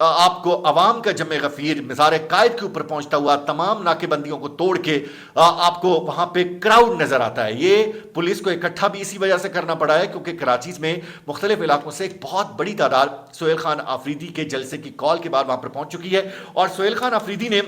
آپ کو عوام کا جمع غفیر مزار قائد کے اوپر پہنچتا ہوا تمام ناکے بندیوں کو توڑ کے آپ کو وہاں پہ کراؤڈ نظر آتا ہے. یہ پولیس کو اکٹھا بھی اسی وجہ سے کرنا پڑا ہے کیونکہ کراچی میں مختلف علاقوں سے ایک بہت بڑی تعداد سہیل خان آفریدی کے جلسے کی کال کے بعد وہاں پر پہنچ چکی ہے. اور سہیل خان آفریدی نے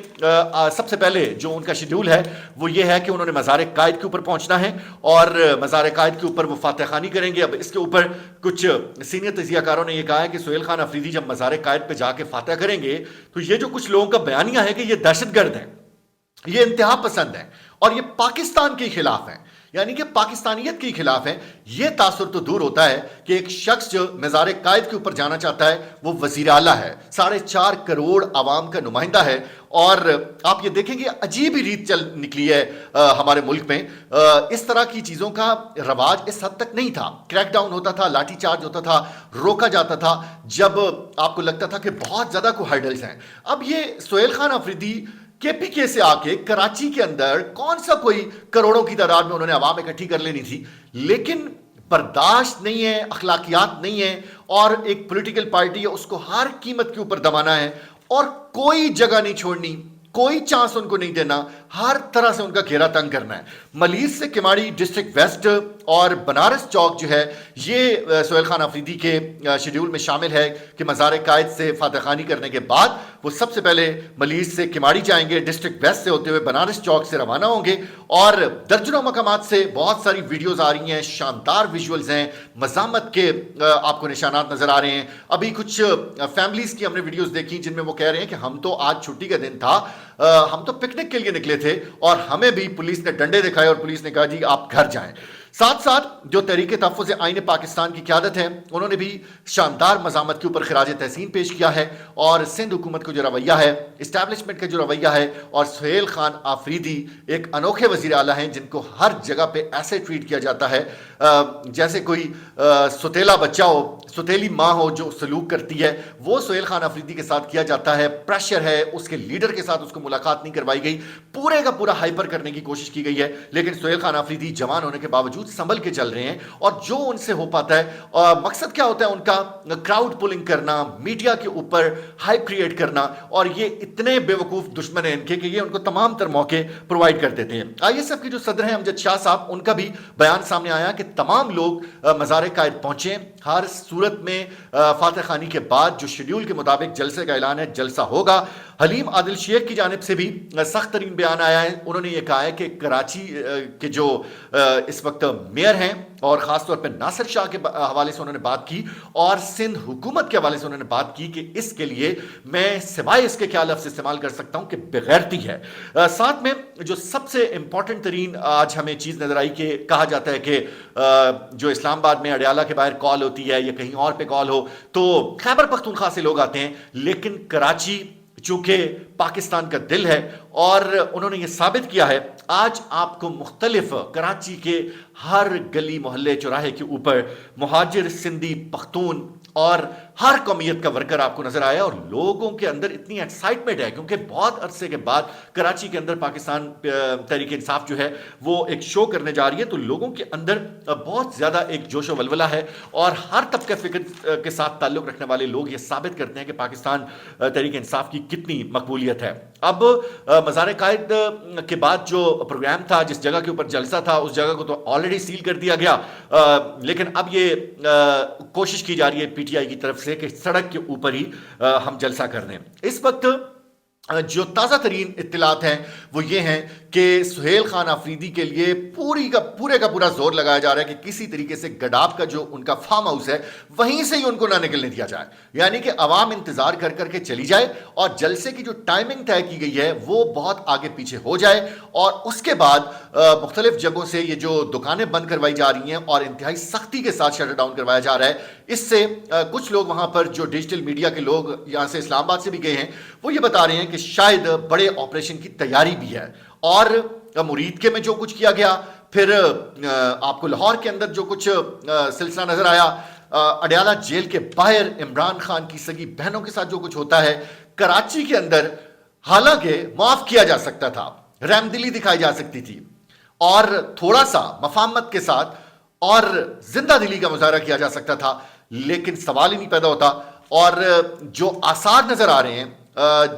سب سے پہلے جو ان کا شیڈیول ہے وہ یہ ہے کہ انہوں نے مزار قائد کے اوپر پہنچنا ہے اور مزار قائد کے اوپر وہ فاتح خوانی کریں گے. اب اس کے اوپر کچھ سینئر تجزیہ کاروں نے یہ کہا ہے کہ سہیل خان آفریدی جب مزار قائد پہ جا کے فاتح کریں گے تو یہ جو کچھ لوگوں کا بیانیہ ہے کہ یہ دہشت گرد ہیں, یہ انتہا پسند ہیں اور یہ پاکستان کے خلاف ہیں, یعنی کہ پاکستانیت کے خلاف ہیں. یہ تاثر تو دور ہوتا ہے کہ ایک شخص جو مزار قائد کے اوپر جانا چاہتا ہے وہ وزیر اعلیٰ ہے, 4.5 کروڑ عوام کا نمائندہ ہے. اور آپ یہ دیکھیں گے عجیب ہی ریت چل نکلی ہے ہمارے ملک میں. اس طرح کی چیزوں کا رواج اس حد تک نہیں تھا. کریک ڈاؤن ہوتا تھا, لاٹھی چارج ہوتا تھا, روکا جاتا تھا جب آپ کو لگتا تھا کہ بہت زیادہ کوئی ہرڈلز ہیں. اب یہ سہیل خان آفریدی کے پی کے سے آ کے کراچی کے اندر کون سا کوئی کروڑوں کی تعداد میں انہوں نے عوام اکٹھی کر لینی تھی, لیکن برداشت نہیں ہے, اخلاقیات نہیں ہے اور ایک پولیٹیکل پارٹی ہے اس کو ہر قیمت کے اوپر دبانا ہے اور کوئی جگہ نہیں چھوڑنی, کوئی چانس ان کو نہیں دینا, ہر طرح سے ان کا گھیرا تنگ کرنا ہے. ملیر سے کماڑی ڈسٹرکٹ ویسٹ اور بنارس چوک جو ہے یہ سہیل خان آفریدی کے شیڈیول میں شامل ہے کہ مزار قائد سے فاتح خوانی کرنے کے بعد وہ سب سے پہلے ملیر سے کماڑی جائیں گے, ڈسٹرکٹ ویسٹ سے ہوتے ہوئے بنارس چوک سے روانہ ہوں گے اور درجنوں مقامات سے بہت ساری ویڈیوز آ رہی ہیں, شاندار ویژولز ہیں, مزاحمت کے آپ کو نشانات نظر آ رہے ہیں. ابھی کچھ فیملیز کی ہم نے ویڈیوز دیکھی جن میں وہ کہہ رہے ہیں کہ ہم تو آج چھٹی کا دن تھا, ہم تو پکنک کے لیے نکلے تھے اور ہمیں بھی پولیس نے ڈنڈے دکھائے اور پولیس نے کہا جی آپ گھر جائیں. ساتھ ساتھ جو تحریک تحفظ آئین پاکستان کی قیادت ہے انہوں نے بھی شاندار مزاحمت کے اوپر خراج تحسین پیش کیا ہے اور سندھ حکومت کا جو رویہ ہے, اسٹیبلشمنٹ کا جو رویہ ہے, اور سہیل خان آفریدی ایک انوکھے وزیر اعلیٰ ہیں جن کو ہر جگہ پہ ایسے ٹریٹ کیا جاتا ہے جیسے کوئی ستیلا بچہ ہو, ستیلی ماں ہو جو سلوک کرتی ہے, وہ سہیل خان آفریدی کے ساتھ کیا جاتا ہے. پریشر ہے, اس کے لیڈر کے ساتھ اس کو ملاقات نہیں کروائی گئی, پورے کا پورا ہائپر کرنے کی کوشش کی گئی ہے, لیکن سہیل خان آفریدی جوان ہونے کے باوجود سنبھل کے چل رہے ہیں اور جو ان سے ہو پاتا ہے. مقصد کیا ہوتا ہے ان کا؟ کراؤڈ پولنگ کرنا, میڈیا کے اوپر ہائپ کریٹ کرنا, اور یہ اتنے بے وقوف دشمن ہیں ان کے کہ یہ ان کو تمام تر موقع پرووائڈ کر دیتے ہیں. آئی ایس ایف کے جو صدر ہیں امجد شاہ صاحب, ان کا بھی بیان سامنے آیا کہ تمام لوگ مزار قائد پہنچے, ہر صورت میں فاتح خوانی کے بعد جو شیڈیول کے مطابق جلسے کا اعلان ہے جلسہ ہوگا. حلیم عادل شیخ کی جانب سے بھی سخت ترین بیان آیا ہے. انہوں نے یہ کہا ہے کہ کراچی کے جو اس وقت میئر ہیں اور خاص طور پہ ناصر شاہ کے حوالے سے انہوں نے بات کی اور سندھ حکومت کے حوالے سے انہوں نے بات کی کہ اس کے لیے میں سوائے اس کے کیا لفظ استعمال کر سکتا ہوں کہ بغیرتی ہے. ساتھ میں جو سب سے امپورٹنٹ ترین آج ہمیں چیز نظر آئی کہ کہا جاتا ہے کہ جو اسلام آباد میں اڈیالہ کے باہر کال ہوتی ہے یا کہیں اور پہ کال ہو تو خیبر پختونخوا سے لوگ آتے ہیں, لیکن کراچی چونکہ پاکستان کا دل ہے اور انہوں نے یہ ثابت کیا ہے. آج آپ کو مختلف کراچی کے ہر گلی محلے چوراہے کے اوپر مہاجر, سندھی, پختون اور ہر قومیت کا ورکر آپ کو نظر آیا اور لوگوں کے اندر اتنی ایکسائٹمنٹ ہے کیونکہ بہت عرصے کے بعد کراچی کے اندر پاکستان تحریک انصاف جو ہے وہ ایک شو کرنے جا رہی ہے, تو لوگوں کے اندر بہت زیادہ ایک جوش و ولولہ ہے اور ہر طبقہ فکر کے ساتھ تعلق رکھنے والے لوگ یہ ثابت کرتے ہیں کہ پاکستان تحریک انصاف کی کتنی مقبولیت ہے. اب مزار قائد کے بعد جو پروگرام تھا, جس جگہ کے اوپر جلسہ تھا, اس جگہ کو تو آلریڈی سیل کر دیا گیا, لیکن اب یہ کوشش کی جا رہی ہے پی ٹی آئی کی طرف سے کہ سڑک کے اوپر ہی ہم جلسہ کر دیں. اس وقت جو تازہ ترین اطلاعات ہیں وہ یہ ہیں کہ سہیل خان آفریدی کے لیے پورے کا پورا زور لگایا جا رہا ہے کہ کسی طریقے سے گڈاب کا جو ان کا فارم ہاؤس ہے وہیں سے ہی ان کو نہ نکلنے دیا جائے, یعنی کہ عوام انتظار کر کر کے چلی جائے اور جلسے کی جو ٹائمنگ طے کی گئی ہے وہ بہت آگے پیچھے ہو جائے اور اس کے بعد مختلف جگہوں سے یہ جو دکانیں بند کروائی جا رہی ہیں اور انتہائی سختی کے ساتھ شٹر ڈاؤن کروایا جا رہا ہے. اس سے کچھ لوگ وہاں پر جو ڈیجیٹل میڈیا کے لوگ یہاں سے اسلام آباد سے بھی گئے ہیں وہ یہ بتا رہے ہیں کہ شاید بڑے آپریشن کی تیاری بھی ہے. اور مرید کے میں جو کچھ کیا گیا, پھر آپ کو لاہور کے اندر جو کچھ سلسلہ نظر آیا, اڈیالہ جیل کے باہر عمران خان کی سگی بہنوں کے ساتھ جو کچھ ہوتا ہے, کراچی کے اندر حالانکہ معاف کیا جا سکتا تھا, رحم دلی دکھائی جا سکتی تھی اور تھوڑا سا مفاہمت کے ساتھ اور زندہ دلی کا مظاہرہ کیا جا سکتا تھا, لیکن سوال ہی نہیں پیدا ہوتا. اور جو آثار نظر آ رہے ہیں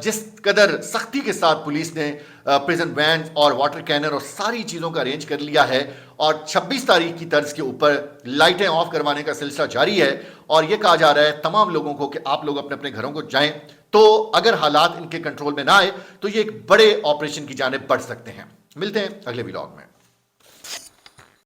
جس قدر سختی کے ساتھ پولیس نے پریزن وین اور واٹر کینر اور ساری چیزوں کا ارینج کر لیا ہے اور 26 تاریخ کی طرز کے اوپر لائٹیں آف کروانے کا سلسلہ جاری ہے اور یہ کہا جا رہا ہے تمام لوگوں کو کہ آپ لوگ اپنے اپنے گھروں کو جائیں. تو اگر حالات ان کے کنٹرول میں نہ آئے تو یہ ایک بڑے آپریشن کی جانب بڑھ سکتے ہیں. ملتے ہیں اگلے ولاگ میں.